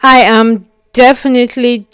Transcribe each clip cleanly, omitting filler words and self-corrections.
I am definitely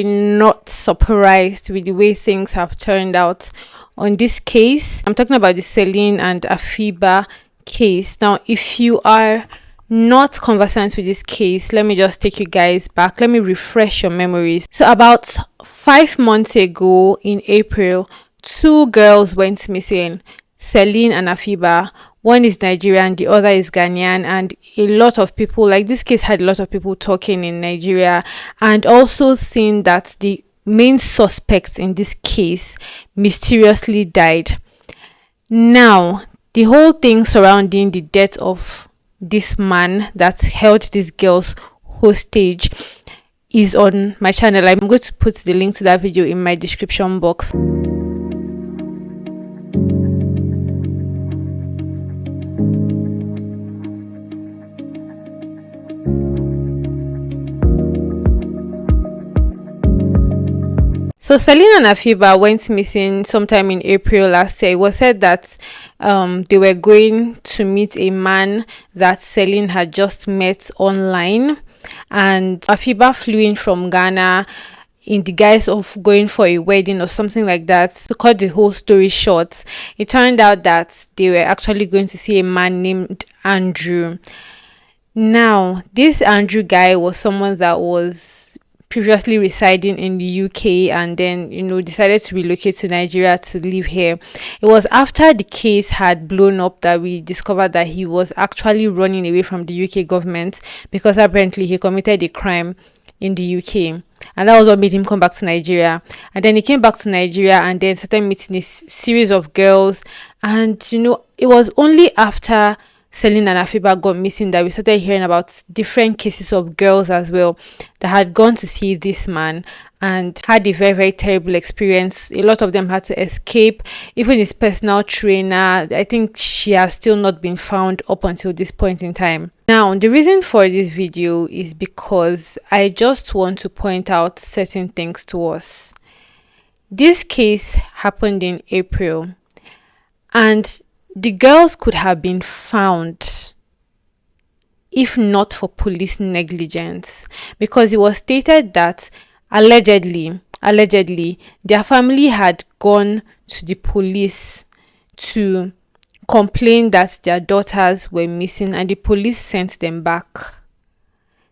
not surprised with the way things have turned out on this case. I'm talking about the Celine and Afiba case. Now, if you are not conversant with this case, let me just take you guys back. Let me refresh your memories. So, about 5 months ago in April, two girls went missing, Celine and Afiba. One is Nigerian, the other is Ghanaian, and a lot of people, like this case had a lot of people talking in Nigeria, and also seeing that the main suspects in this case mysteriously died. Now, the whole thing surrounding the death of this man that held these girls hostage is on my channel. I'm going to put the link to that video in my description box. So Celine and Afiba went missing sometime in April last year. It was said that they were going to meet a man that Celine had just met online, and Afiba flew in from Ghana in the guise of going for a wedding or something like that. To cut the whole story short, it turned out that they were actually going to see a man named Andrew. Now, this Andrew guy was someone that was previously residing in the UK and then, decided to relocate to Nigeria to live here. It was after the case had blown up that we discovered that he was actually running away from the UK government because apparently he committed a crime in the UK. And that was what made him come back to Nigeria. And then he came back to Nigeria and then started meeting this series of girls. And, it was only after Celine and Afiba got missing that we started hearing about different cases of girls as well that had gone to see this man and had a very terrible experience. A lot of them had to escape. Even his personal trainer, I think she has still not been found up until this point in time. Now, the reason for this video is because I just want to point out certain things to us. This case happened in April, and the girls could have been found if not for police negligence, because it was stated that allegedly their family had gone to the police to complain that their daughters were missing, and the police sent them back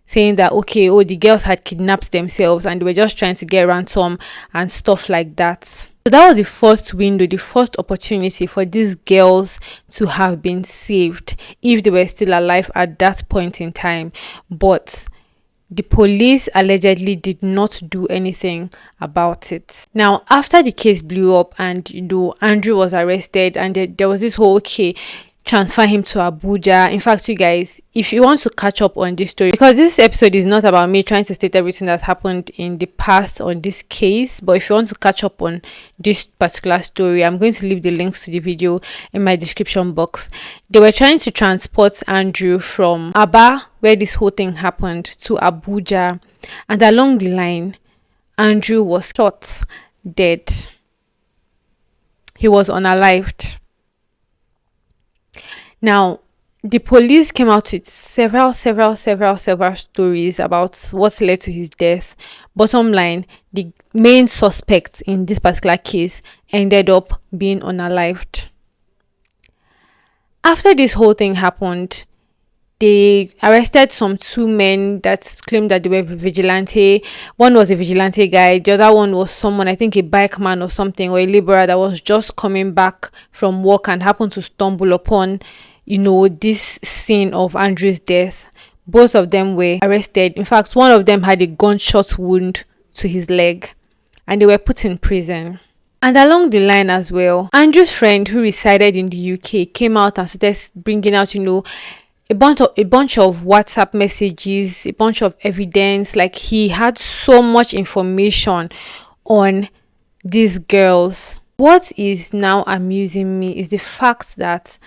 saying that the girls had kidnapped themselves and they were just trying to get ransom and stuff like that. So that was the first window, the first opportunity for these girls to have been saved if they were still alive at that point in time. But the police allegedly did not do anything about it. Now, after the case blew up and Andrew was arrested, and there was this whole transfer him to Abuja. In fact, you guys, if you want to catch up on this story, because this episode is not about me trying to state everything that's happened in the past on this case, but if you want to catch up on this particular story, I'm going to leave the links to the video in my description box. They were trying to transport Andrew from Aba, where this whole thing happened, to Abuja, and along the line, Andrew was shot dead. He was unalived. Now, the police came out with several stories about what led to his death. Bottom line, the main suspect in this particular case ended up being unalived. After this whole thing happened, they arrested some two men that claimed that they were vigilante. One was a vigilante guy. The other one was someone, I think a bike man or something, or a laborer that was just coming back from work and happened to stumble upon this scene of Andrew's death. Both of them were arrested. In fact, one of them had a gunshot wound to his leg and they were put in prison. And along the line as well, Andrew's friend who resided in the UK came out and started bringing out, a bunch of WhatsApp messages, a bunch of evidence. Like, he had so much information on these girls. What is now amusing me is the fact that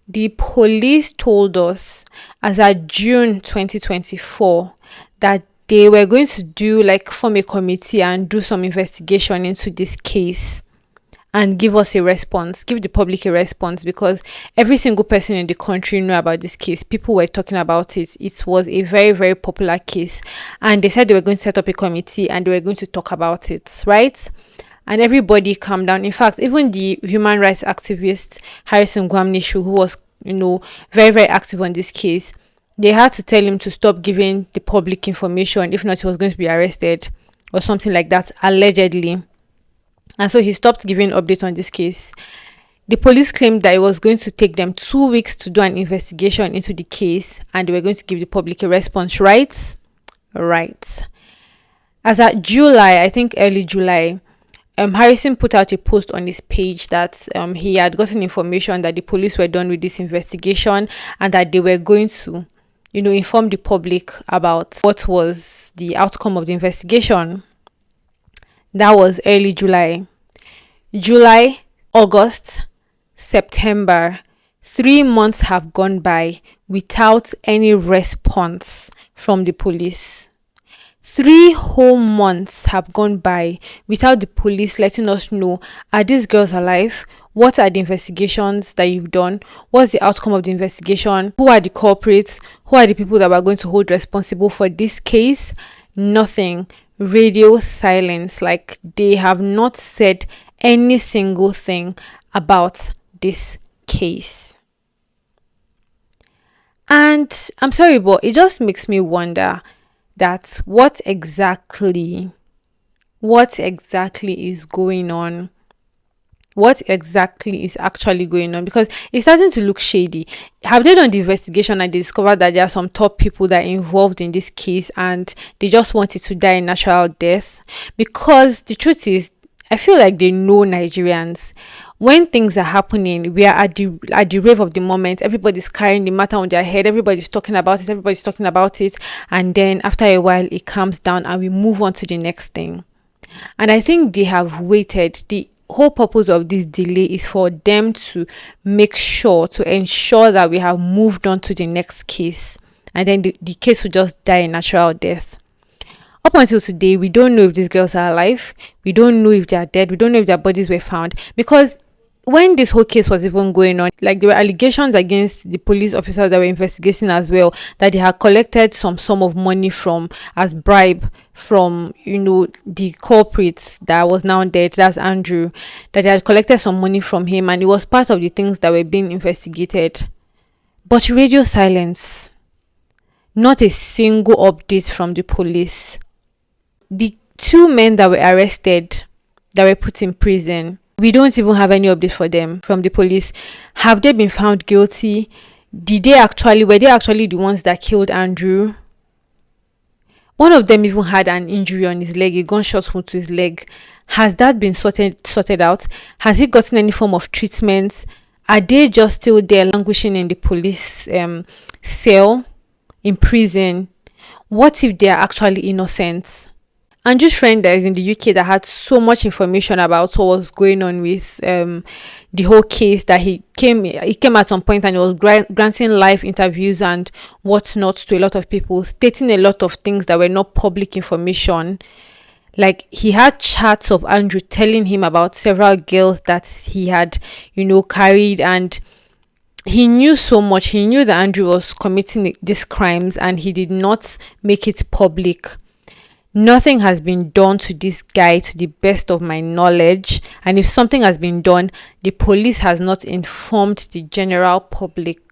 the police told us as of June 2024 that they were going to form a committee and do some investigation into this case. and give us a response, give the public a response, because every single person in the country knew about this case. People were talking about it. It was a very, very popular case. And they said they were going to set up a committee and they were going to talk about it, right? And everybody calmed down. In fact, even the human rights activist Harrison Gwamnishu, who was, very, very active on this case, they had to tell him to stop giving the public information. If not, he was going to be arrested or something like that, allegedly. And so he stopped giving updates on this case. The police claimed that it was going to take them 2 weeks to do an investigation into the case, and they were going to give the public a response, right? Right. As at July, I think early July, Harrison put out a post on his page that he had gotten information that the police were done with this investigation and that they were going to, inform the public about what was the outcome of the investigation. That was early July. July, August, September. 3 months have gone by without any response from the police. 3 whole months have gone by without the police letting us know, are these girls alive? What are the investigations that you've done? What's the outcome of the investigation? Who are the culprits? Who are the people that we're going to hold responsible for this case? Nothing. Radio silence. Like, they have not said any single thing about this case. And I'm sorry, but it just makes me wonder that what exactly is going on. What exactly is actually going on? Because it's starting to look shady. Have they done the investigation and they discovered that there are some top people that are involved in this case and they just wanted to die a natural death? Because the truth is, I feel like they know Nigerians. When things are happening, we are at the rave of the moment. Everybody's carrying the matter on their head. Everybody's talking about it. And then after a while, it calms down and we move on to the next thing. And I think they have waited. The whole purpose of this delay is for them to ensure that we have moved on to the next case. And then the case will just die a natural death. Up until today, we don't know if these girls are alive. We don't know if they are dead. We don't know if their bodies were found. Because when this whole case was even going on, like, there were allegations against the police officers that were investigating as well, that they had collected some sum of money as bribe from, the culprits that was now dead, that's Andrew, that they had collected some money from him, and it was part of the things that were being investigated. But radio silence. Not a single update from the police. The 2 men that were arrested, that were put in prison, we don't even have any update for them from the police. Have they been found guilty? Were they actually the ones that killed Andrew? One of them even had an injury on his leg, a gunshot wound to his leg. Has that been sorted out? Has he gotten any form of treatment? Are they just still there languishing in the police cell in prison? What if they are actually innocent? Andrew's friend that is in the UK that had so much information about what was going on with the whole case, that he came at some point and he was granting live interviews and whatnot to a lot of people, stating a lot of things that were not public information. Like, he had chats of Andrew telling him about several girls that he had, carried, and he knew so much. He knew that Andrew was committing these crimes and he did not make it public. Nothing has been done to this guy, to the best of my knowledge. And if something has been done, the police has not informed the general public.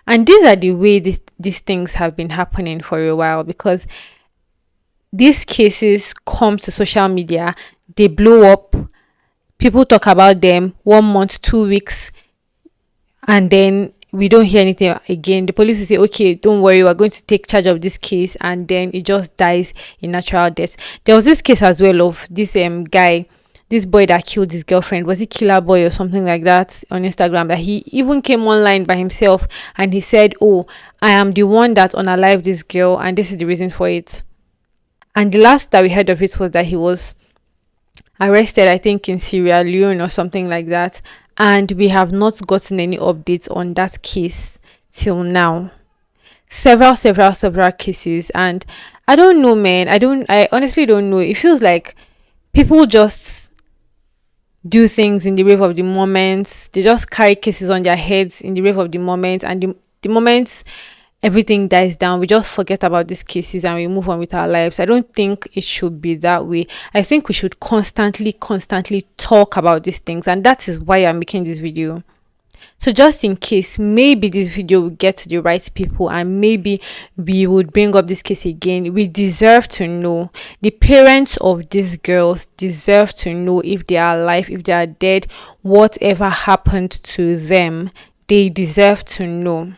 And these are the way these things have been happening for a while, because these cases come to social media, they blow up, people talk about them 1 month, 2 weeks, and then we don't hear anything again. The police will say, okay, don't worry, we're going to take charge of this case, and then it just dies in natural death. There was this case as well of this guy, this boy that killed his girlfriend. Was he Killer Boy or something like that on Instagram? That he even came online by himself and he said, oh, I am the one that unalived this girl and this is the reason for it. And the last that we heard of it was that he was arrested, I think in Sierra Leone or something like that. And we have not gotten any updates on that case till now. Several cases. And I don't know, man. I honestly don't know. It feels like People just do things in the wave of the moment. They just carry cases on their heads in the wave of the moment, and the moment everything dies down, we just forget about these cases and we move on with our lives. I don't think it should be that way. I think we should constantly talk about these things, and that is why I'm making this video. So just in case, maybe this video will get to the right people and maybe we would bring up this case again. We deserve to know. The parents of these girls deserve to know if they are alive, if they are dead, whatever happened to them. They deserve to know.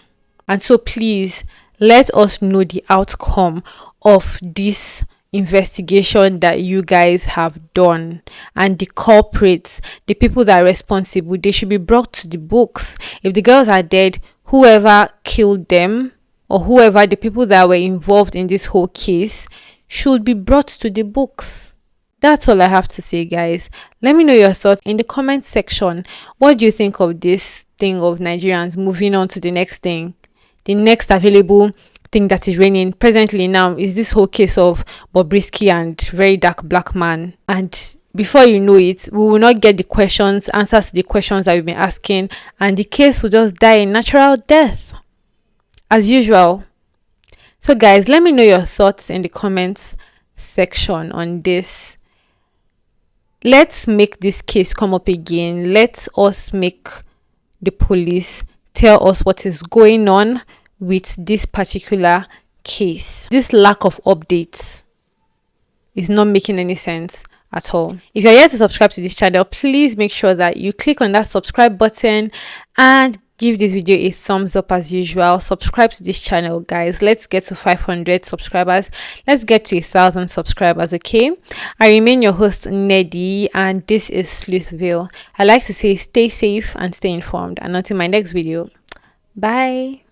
And so please let us know the outcome of this investigation that you guys have done, and the culprits, the people that are responsible, they should be brought to the books. If the girls are dead, whoever killed them or whoever the people that were involved in this whole case should be brought to the books. That's all I have to say, guys. Let me know your thoughts in the comment section. What do you think of this thing of Nigerians moving on to the next thing? The next available thing that is reigning presently now is this whole case of Bobrisky and very dark black man. And before you know it, we will not get the answers to the questions that we've been asking, and the case will just die a natural death as usual. So guys, let me know your thoughts in the comments section on this. Let's make this case come up again. Let us make the police tell us what is going on with this particular case. This lack of updates is not making any sense at all. If you're yet to subscribe to this channel, please make sure that you click on that subscribe button and give this video a thumbs up as usual. Subscribe to this channel, guys. Let's get to 500 subscribers. Let's get to 1,000 subscribers, okay? I remain your host, Neddy, and this is Truthful. I like to say stay safe and stay informed. And until my next video, bye.